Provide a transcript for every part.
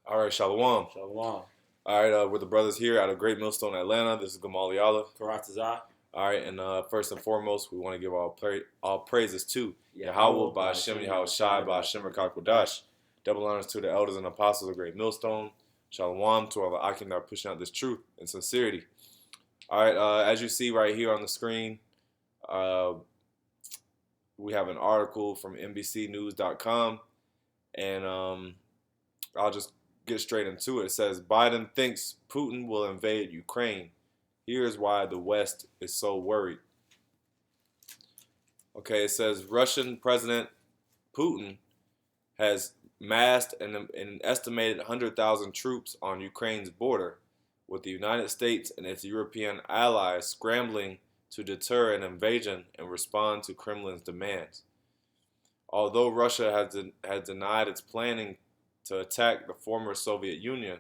All right, Shalom. Shalom. All right, we're the brothers here out of Great Millstone, Atlanta. This is Gamal Yala. Karatazah. All right, and first and foremost, we want to give all praises to YAHAWAH, BAHASHSAM, YAHAWASHI, BAHASHSAM, Kodash. Double honors to the elders and apostles of Great Millstone. Shalom to all the Akim that are pushing out this truth and sincerity. All right, as you see right here on the screen, we have an article from NBCnews.com, and I'll just get straight into it. It says, Biden thinks Putin will invade Ukraine. Here's why the West is so worried. Okay, it says Russian President Putin has massed an estimated 100,000 troops on Ukraine's border, with the United States and its European allies scrambling to deter an invasion and respond to Kremlin's demands. Although Russia has denied its planning to attack the former Soviet Union,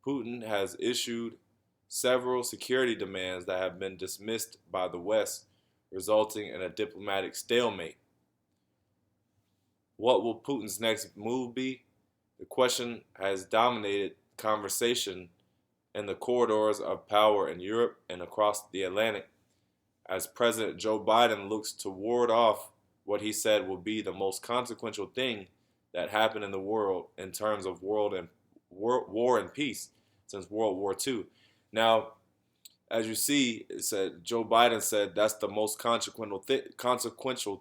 Putin has issued several security demands that have been dismissed by the West, resulting in a diplomatic stalemate. What will Putin's next move be? The question has dominated conversation in the corridors of power in Europe and across the Atlantic, as President Joe Biden looks to ward off what he said will be the most consequential thing that happened in the world in terms of war and peace since World War II. Now, as you see, it said Joe Biden said that's the most consequential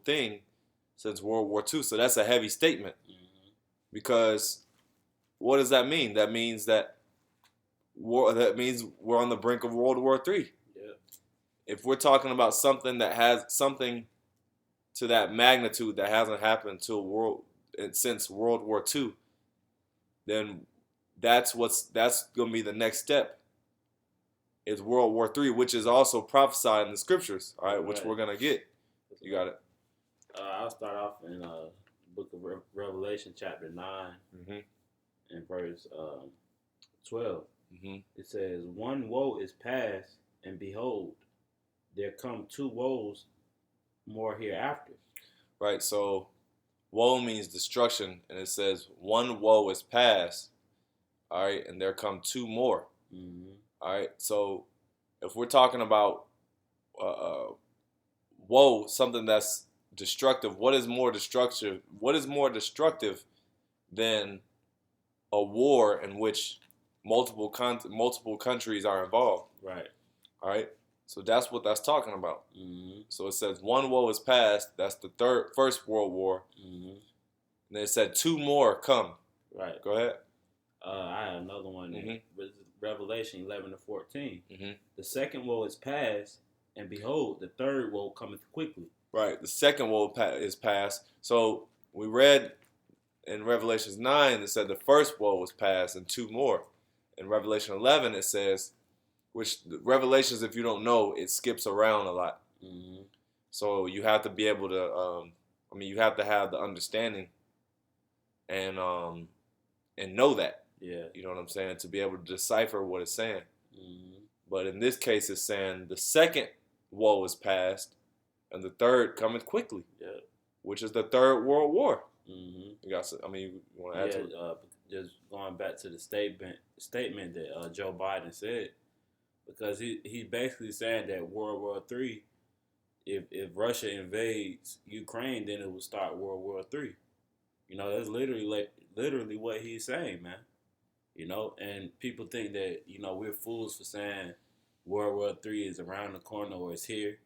thing since World War II. So that's a heavy statement, because what does that mean? That means that we're on the brink of World War III. Yeah. If we're talking about something that has something to that magnitude that hasn't happened since World War II, then that's going to be the next step. Is World War III, which is also prophesied in the scriptures. All right, which we're gonna get. You got it. I'll start off in Book of Revelation, chapter 9, and verse 12. It says, "One woe is past, and behold, there come two woes more hereafter." Right. So, woe means destruction, and it says one woe is past. All right, and there come two more. All right, so if we're talking about woe, something that's destructive, what is more destructive? What is more destructive than a war in which multiple countries are involved? Right. All right, so that's what that's talking about. So it says one woe is past. That's the first World War. And then it said two more come. Right. Go ahead. I had another one. Revelation 11-14. The second woe is past, and behold, the third woe cometh quickly. Right. The second woe is past. So we read in Revelation 9, it said the first woe was past, and two more. In Revelation 11, it says, which Revelations, if you don't know, it skips around a lot. So you have to be able to, you have to have the understanding and know that. Yeah. You know what I'm saying? To be able to decipher what it's saying. But in this case, it's saying the second woe is past, and the third cometh quickly. Yeah. Which is the third World War. You got. You want to add to it? Just going back to the statement that Joe Biden said, because he basically saying that World War III, if Russia invades Ukraine, then it will start World War III. You know, that's literally what he's saying, man. You know, and people think that, you know, we're fools for saying World War III is around the corner or it's here.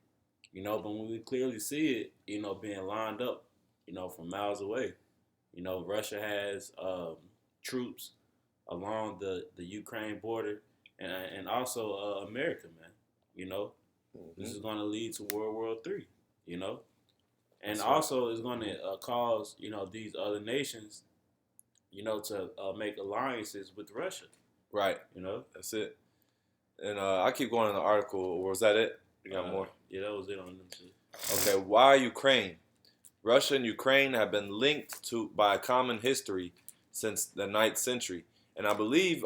You know, but when we clearly see it, you know, being lined up, you know, from miles away. You know, Russia has troops along the Ukraine border and also America, man. You know, this is going to lead to World War III, you know. And also it's going to cause, you know, these other nations, you know, to make alliances with Russia. Right. You know? That's it. And I keep going in the article. Or was that it? You got more? Yeah, that was it on them two. Okay, why Ukraine? Russia and Ukraine have been linked by a common history since the 9th century. And I believe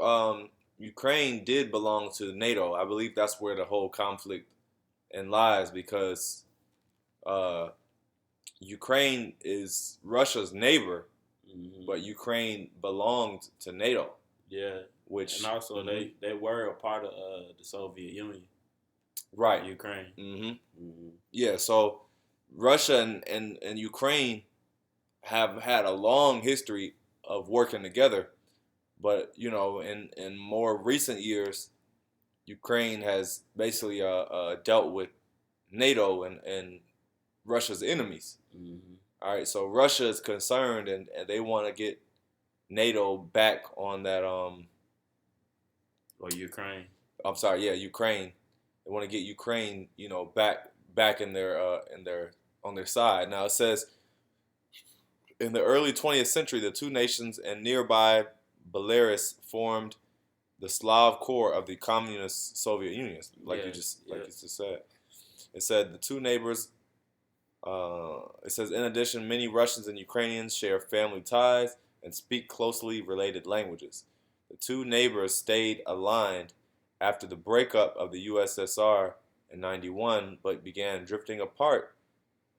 Ukraine did belong to NATO. I believe that's where the whole conflict lies, because Ukraine is Russia's neighbor, but Ukraine belonged to NATO. Yeah, which and also they were a part of the Soviet Union, right, Ukraine. Yeah. So Russia and Ukraine have had a long history of working together, but in more recent years, Ukraine has basically dealt with NATO and Russia's enemies. All right, so Russia is concerned, and they want to get NATO back on that. Or Ukraine. I'm sorry, yeah, Ukraine. They want to get Ukraine, back in their on their side. Now it says in the early 20th century, the two nations and nearby Belarus formed the Slav core of the communist Soviet Union, like you just said. It said the two neighbors. It says in addition, many Russians and Ukrainians share family ties and speak closely related languages. The two neighbors stayed aligned after the breakup of the USSR in '91, but began drifting apart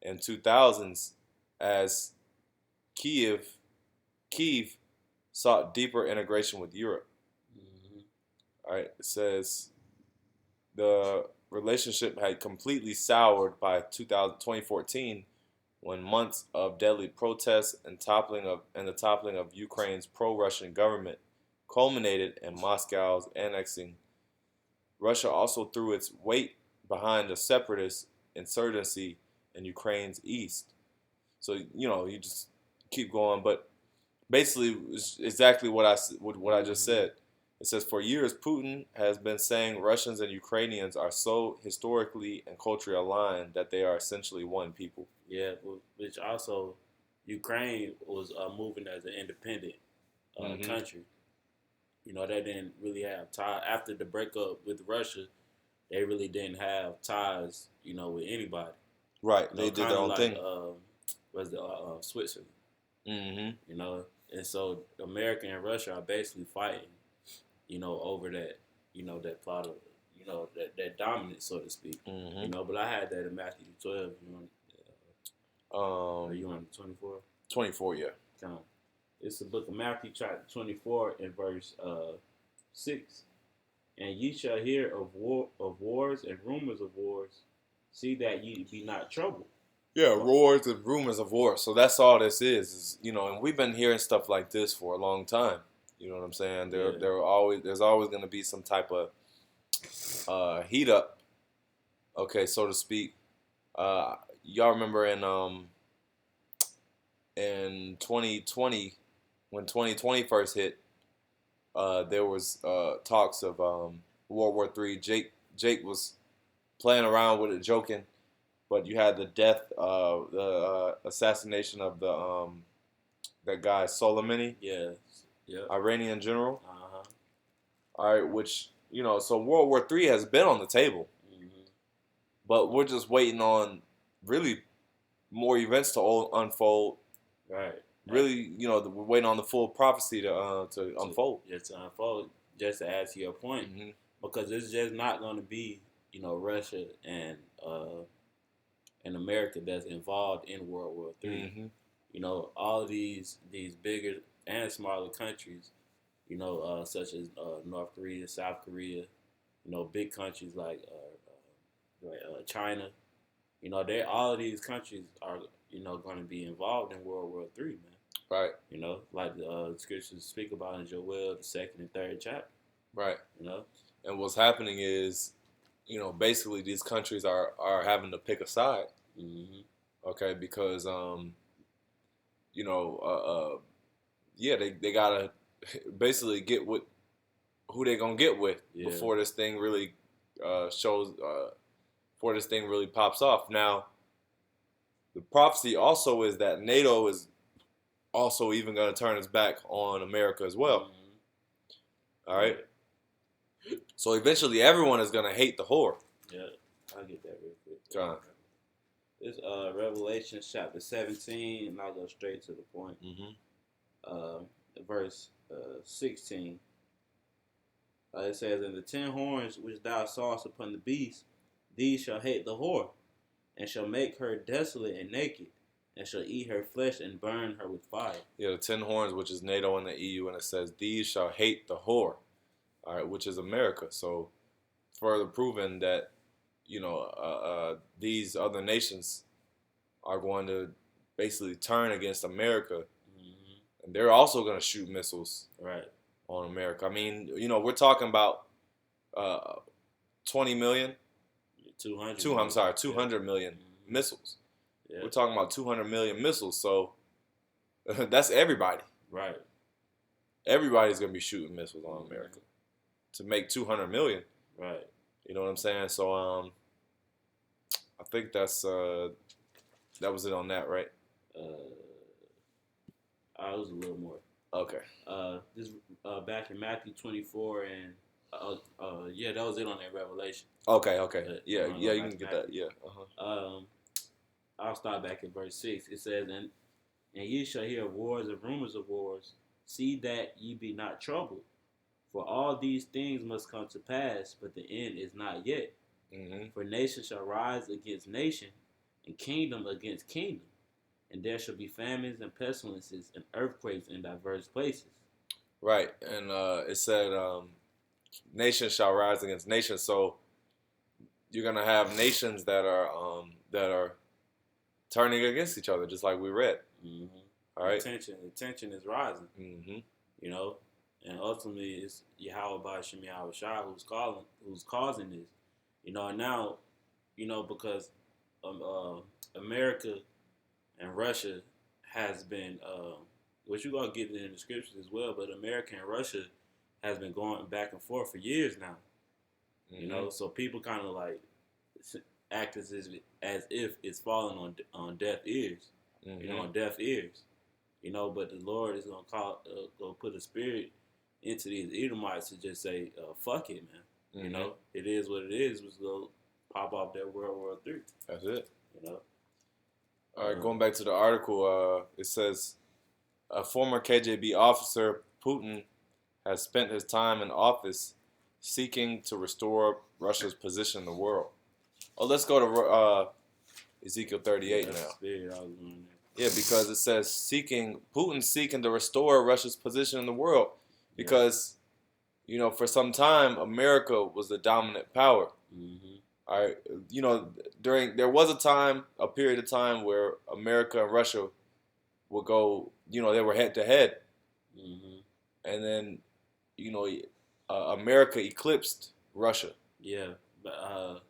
in 2000s as Kiev Kiev sought deeper integration with Europe. All right, it says the relationship had completely soured by 2014 when months of deadly protests and the toppling of Ukraine's pro-Russian government culminated in Moscow's annexing. Russia also threw its weight behind a separatist insurgency in Ukraine's east. So you just keep going, but basically it's exactly what I just said. It says for years Putin has been saying Russians and Ukrainians are so historically and culturally aligned that they are essentially one people. Yeah, which also Ukraine was moving as an independent country. They didn't really have ties after the breakup with Russia. They really didn't have ties, with anybody. Right, they did their own thing. Was the Switzerland? Mm-hmm. And so America and Russia are basically fighting, over that, that plot of, that dominance, so to speak. But I had that in Matthew 12. Are you on 24? 24, yeah. It's the book of Matthew, chapter 24, and verse 6. And ye shall hear of wars and rumors of wars. See that ye be not troubled. Yeah, roars and rumors of war. So that's all this is, and we've been hearing stuff like this for a long time. You know what I'm saying? There's always going to be some type of heat up, okay, so to speak. Y'all remember in 2020, when 2020 first hit, there was talks of World War III. Jake was playing around with it, joking. But you had the the assassination of that guy Soleimani, Iranian general. All right, which so World War III has been on the table, but we're just waiting on really more events to unfold. Right. Really, we're waiting on the full prophecy to unfold. Just to unfold. Just to add to your point, because it's just not going to be Russia and America that's involved in World War III. All of these bigger and smaller countries, such as North Korea, South Korea, big countries like China, all of these countries are, going to be involved in World War III, man. Right. Like the scriptures speak about in Joel, the 2nd and 3rd chapter. Right. And what's happening is, basically these countries are having to pick a side. Okay, because they gotta basically get who they gonna get with before this thing really before this thing really pops off. Now, the prophecy also is that NATO is also even gonna turn its back on America as well. All right. So eventually, everyone is gonna hate the whore. Yeah, I'll get that real quick. John. It's Revelation chapter 17, and I'll go straight to the point. Verse 16. It says, "And the 10 horns which thou sawest upon the beast, these shall hate the whore, and shall make her desolate and naked, and shall eat her flesh and burn her with fire. Yeah, the 10 horns, which is NATO and the EU, and it says, these shall hate the whore, all right, which is America. So further proving that, these other nations are going to basically turn against America, and they're also going to shoot missiles on America. I mean, we're talking about 20 million, 200 million missiles. Yeah. We're talking about 200 million missiles, so that's everybody. Right. Everybody's going to be shooting missiles on America to make 200 million. Right. You know what I'm saying? So I think that was it on that, right? It was a little more. Okay. This back in Matthew 24 and that was it on that Revelation. Okay. Yeah, you can get that. Yeah. I'll start back at verse 6. It says, and ye shall hear of wars and rumors of wars. See that ye be not troubled. For all these things must come to pass, but the end is not yet. Mm-hmm. For nation shall rise against nation, and kingdom against kingdom. And there shall be famines and pestilences and earthquakes in diverse places. Right. And it said, nation shall rise against nation. So you're going to have nations that are turning against each other, just like we read. Mm-hmm. All right. The tension is rising. Mm-hmm. And ultimately it's YAHAWAH, BAHASHSAM, YAHAWASHI who's causing this. And now, because America and Russia has been, which you're going to get in the scriptures as well, but America and Russia has been going back and forth for years now. Mm-hmm. So people kind of like act as if it's falling on deaf ears, mm-hmm. On deaf ears, but the Lord is going to go put a spirit into these Edomites to just say, fuck it, man. Mm-hmm. It is what it is. Let's go pop off that World War III. That's it. All right, going back to the article, it says, a former KGB officer, Putin, has spent his time in office seeking to restore Russia's position in the world. Oh, let's go to Ezekiel 38 now. Yeah, because it says Putin seeking to restore Russia's position in the world. Because, for some time, America was the dominant power. Mm-hmm. All right, there was a period of time where America and Russia would go, they were head to head. Mm-hmm. And then, America eclipsed Russia. Yeah, but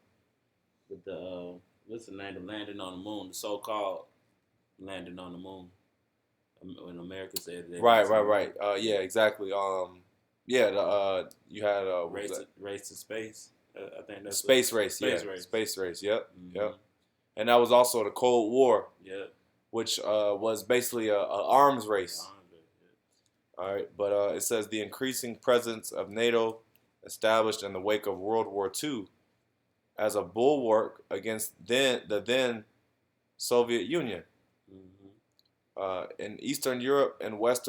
with the what's the name of landing on the moon, the so-called landing on the moon, when America said that. Right. Yeah, exactly. You had race to space. I think that's space race. Yep. Mm-hmm. Yep. And that was also the Cold War. Yep. Which was basically a arms race. All right, but it says the increasing presence of NATO established in the wake of World War II as a bulwark against the then Soviet Union. Mm-hmm. In Eastern Europe and West,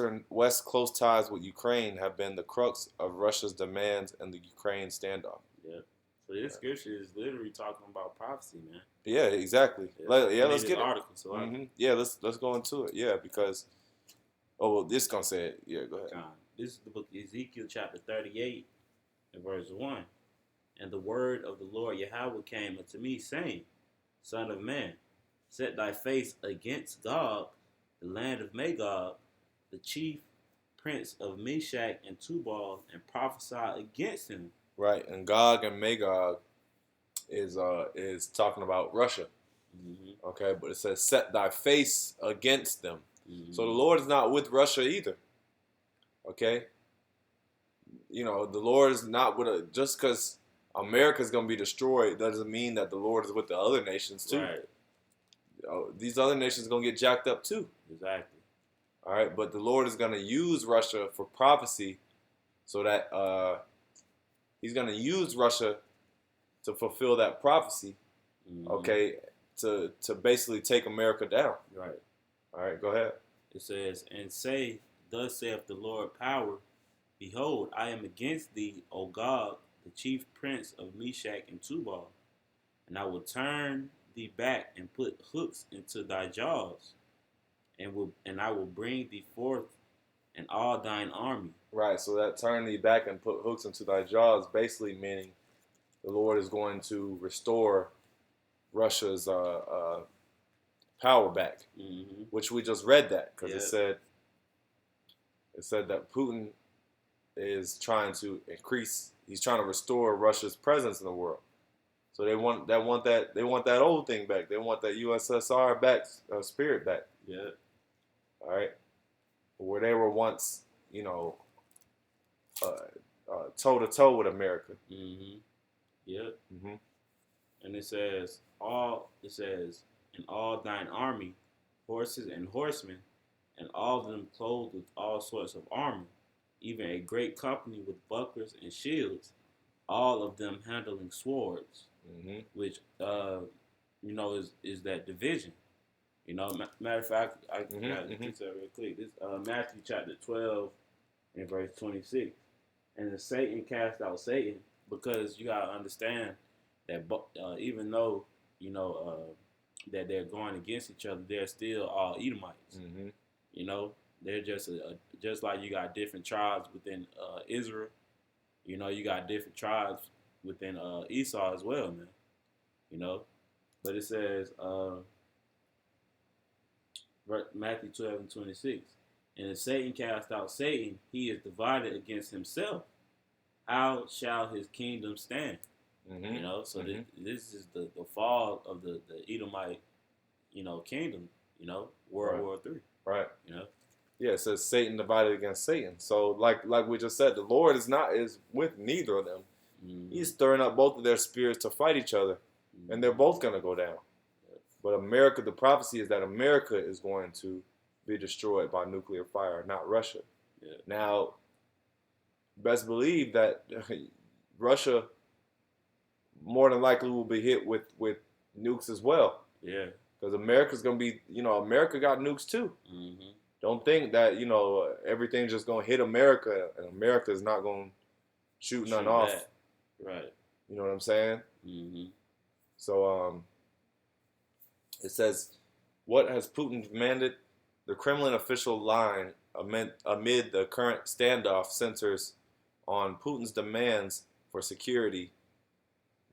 close ties with Ukraine have been the crux of Russia's demands in the Ukraine standoff. Yeah. So this scripture is literally talking about prophecy, man. Yeah, exactly. Let's get it. Article, so mm-hmm. Yeah, let's go into it. Yeah, because this is gonna say it. Yeah, go ahead. This is the book of Ezekiel, chapter 38, and verse 1. And the word of the Lord YAHAWAH came unto me, saying, Son of man, set thy face against Gog, the land of Magog, the chief prince of Meshach and Tubal, and prophesy against him. Right, and Gog and Magog is talking about Russia. Mm-hmm. Okay, but it says set thy face against them. Mm-hmm. So the Lord is not with Russia either. Okay, the Lord is not with just because America's gonna be destroyed doesn't mean that the Lord is with the other nations too. Right. These other nations gonna get jacked up too. Exactly. All right, but the Lord is gonna use Russia for prophecy, so that He's gonna use Russia to fulfill that prophecy. Mm-hmm. Okay, to basically take America down. Right. All right, go ahead. It says, and say, thus saith the Lord power, behold, I am against thee, O Gog, the chief prince of Meshach and Tubal, and I will turn thee back and put hooks into thy jaws, and I will bring thee forth and all thine army. Right. So that turn thee back and put hooks into thy jaws, basically meaning the Lord is going to restore Russia's power back, which we just read that because it said that Putin is trying to increase. He's trying to restore Russia's presence in the world. So they want that old thing back. They want that USSR back, spirit back. Yeah. All right. Where they were once, toe to toe with America. Yep. And it says, and all thine army, horses and horsemen, and all of them clothed with all sorts of armor, even a great company with bucklers and shields, all of them handling swords, which is that division. Matter of fact, I got this real quick. This Matthew chapter 12 and verse 26, and Satan cast out Satan, because you gotta understand that even though that they're going against each other, they're still all Edomites. They're just like you got different tribes within Israel. You got different tribes within Esau as well, man. But it says Matthew 12 and 26, and if Satan cast out Satan, he is divided against himself. How shall his kingdom stand? So this is the fall of the Edomite, kingdom, World War III. Right. Yeah, it says Satan divided against Satan. So like we just said, the Lord is with neither of them. He's stirring up both of their spirits to fight each other, and they're both going to go down. But America, the prophecy is that America is going to be destroyed by nuclear fire, not Russia. Now, best believe that Russia more than likely will be hit with nukes as well. Yeah. Because America's going to be, America got nukes too. Don't think that, everything's just going to hit America and America is not going to shoot none off. That. Right. You know what I'm saying? So, it says, what has Putin demanded? The Kremlin official line amid the current standoff centers on Putin's demands for security,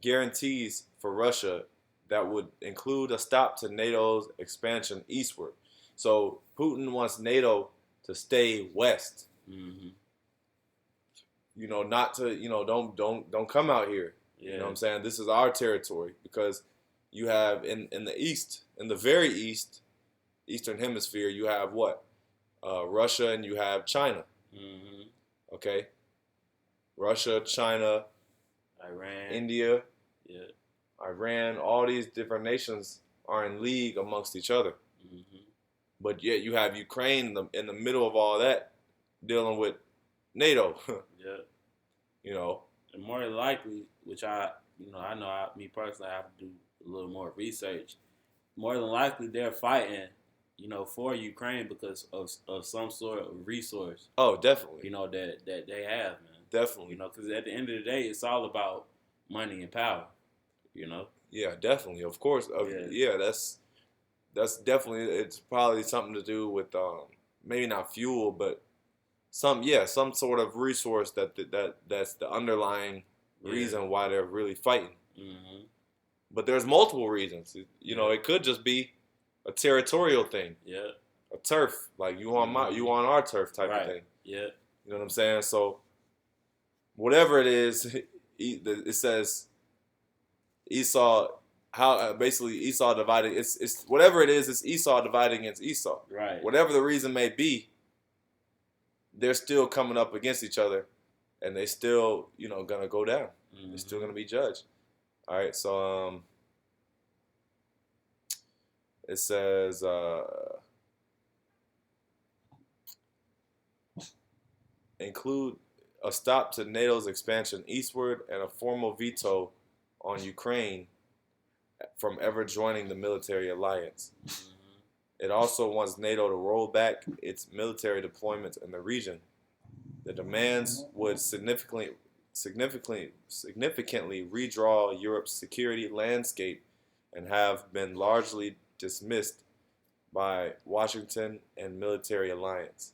guarantees for Russia that would include a stop to NATO's expansion eastward. So Putin wants NATO to stay west. Not to, don't come out here. You know what I'm saying? This is our territory, because you have in the east, in the very east, eastern hemisphere, you have what? Russia, and you have China. Okay? Russia, China, Iran, India, Iran, all these different nations are in league amongst each other. But yet you have Ukraine in the middle of all that, dealing with NATO. And more than likely, which me personally, I have to do a little more research. More than likely, they're fighting, for Ukraine because of some sort of resource. Oh, definitely. That they have, man. Definitely. Because at the end of the day, it's all about money and power. Yeah, definitely. Of course. Yeah, that's definitely. It's probably something to do with maybe not fuel, but some sort of resource that's the underlying reason why they're really fighting. But there's multiple reasons. It could just be a territorial thing. A turf, like you on our turf type of thing. You know what I'm saying? So whatever it is, it says Esau. How basically Esau divided. It's whatever it is. It's Esau dividing against Esau. Right. Whatever the reason may be, they're still coming up against each other, and they still gonna go down. They're still gonna be judged. All right. So it says include a stop to NATO's expansion eastward and a formal veto on Ukraine from ever joining the military alliance. It also wants NATO to roll back its military deployments in the region. The demands would significantly redraw Europe's security landscape and have been largely dismissed by Washington and military alliance.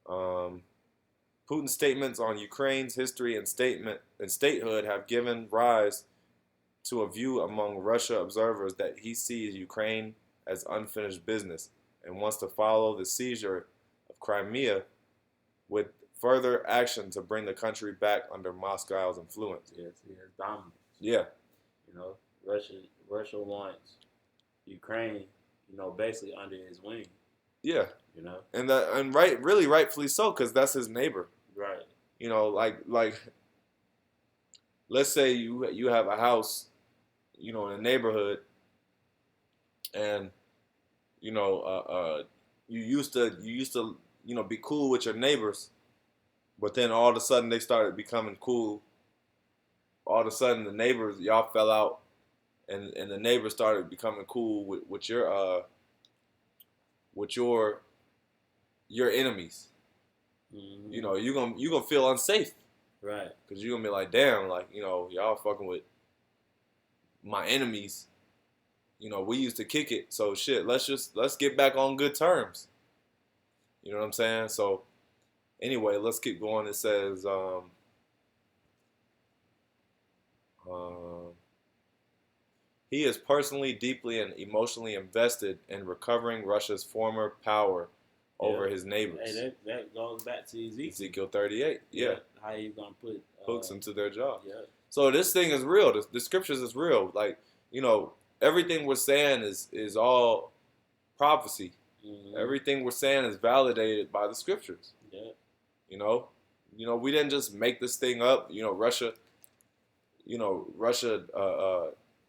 Putin's statements on Ukraine's history and statehood have given rise to a view among Russia observers that he sees Ukraine as unfinished business and wants to follow the seizure of Crimea with further action to bring the country back under Moscow's influence. Yes, he has dominance. Yeah. You know, Russia wants Ukraine, basically under his wing. Yeah. You know, and really rightfully so, because that's his neighbor. right. Like let's say you have a house, in a neighborhood, and you used to be cool with your neighbors, but then all of a sudden they started becoming cool. All of a sudden the neighbors, y'all fell out, and the neighbors started becoming cool with your enemies. Mm-hmm. You gonna feel unsafe, right? Because you're gonna be like, damn, like y'all fucking with my enemies. We used to kick it, so shit. Let's get back on good terms. You know what I'm saying? So anyway, let's keep going. It says, he is personally, deeply, and emotionally invested in recovering Russia's former power over his neighbors. Hey, that goes back to Ezekiel 38. Yeah. How you gonna put hooks into their jaw? Yeah. So this thing is real. The scriptures is real. Like, everything we're saying is all prophecy. Mm-hmm. Everything we're saying is validated by the scriptures. Yeah. We didn't just make this thing up. Russia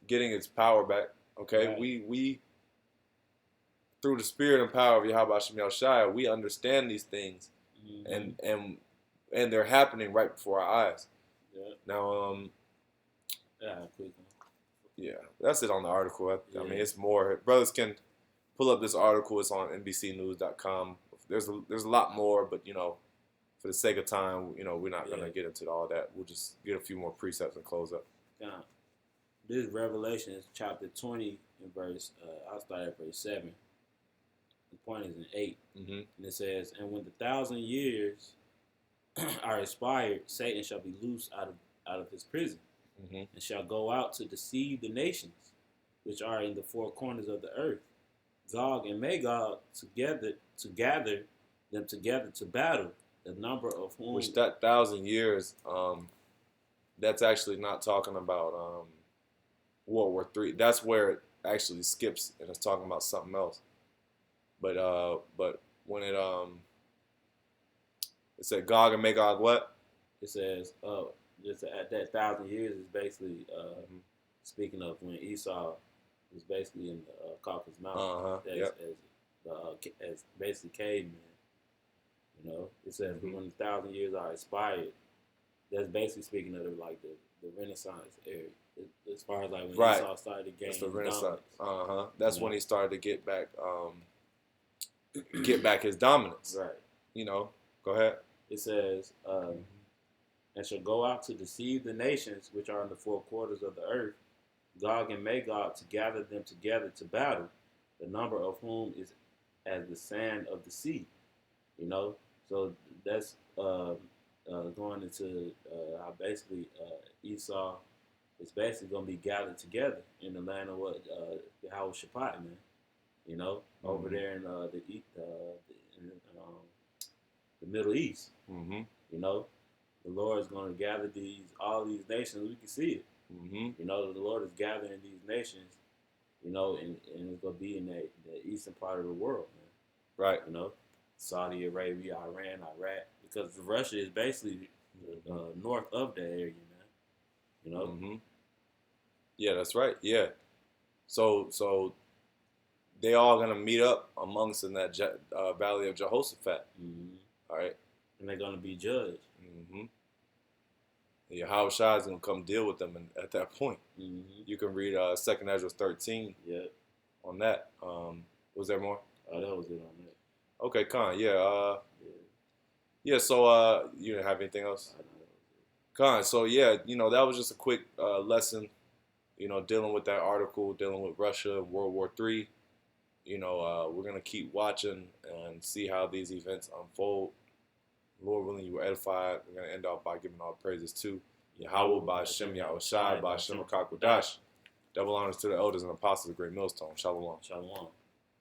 getting its power back. Okay, right. we through the spirit and power of YAHAWASHI, we understand these things, mm-hmm. and they're happening right before our eyes. Yeah. Now, quick. Yeah, that's it on the article. I mean, it's more. Brothers can pull up this article. It's on NBCnews.com. There's a lot more, but for the sake of time, we're not gonna get into all that. We'll just get a few more precepts and close up. This Revelation is chapter 20 in verse. I'll start at verse 7. The point is in 8, mm-hmm. and it says, "And when the 1,000 years are expired, Satan shall be loosed out of his prison, mm-hmm. and shall go out to deceive the nations, which are in the four corners of the earth, Gog and Magog, to gather them together to battle, the number of whom..." Which that 1,000 years, that's actually not talking about World War III. That's where it actually skips and it's talking about something else. But when it said Gog and Magog, what? It says just at that 1,000 years is basically speaking of when Esau was basically in the Caucasus Mountains as basically cavemen. It says when the 1,000 years are expired, that's basically speaking of the Renaissance era. As far as when Esau started to gain the Renaissance. dominance. That's when he started to get back his dominance. Right. Go ahead. It says, "And shall go out to deceive the nations which are in the four quarters of the earth, Gog and Magog, to gather them together to battle, the number of whom is as the sand of the sea." So that's going into how basically Esau is basically going to be gathered together in the land of YAHAWASHI, man. Over there in the Middle East. Mm-hmm. The Lord is going to gather all these nations. We can see it. Mm-hmm. The Lord is gathering these nations. And it's going to be in the eastern part of the world, man. Right. Saudi Arabia, Iran, Iraq, because Russia is basically north of that area, man. Mm-hmm. Yeah, that's right. Yeah. So they all gonna meet up amongst in that Valley of Jehoshaphat. Mm-hmm. All right. And they're gonna be judged. Mm-hmm. YAHAWASHI is gonna come deal with them at that point. Mm-hmm. You can read 2 Ezra 13. Yeah. On that. Was there more? That was it on that. Okay, Khan. Yeah. Yeah. So you didn't have anything else? Khan. So yeah, that was just a quick lesson. Dealing with that article, dealing with Russia, World War III. we're going to keep watching and see how these events unfold. Lord willing, you were edified. We're going to end off by giving all praises to YAHAWAH, BAHASHSAM, YAHAWASHI, BAHASHAM, Double honors to the elders and apostles of Great Millstone. Shalom. Shalom.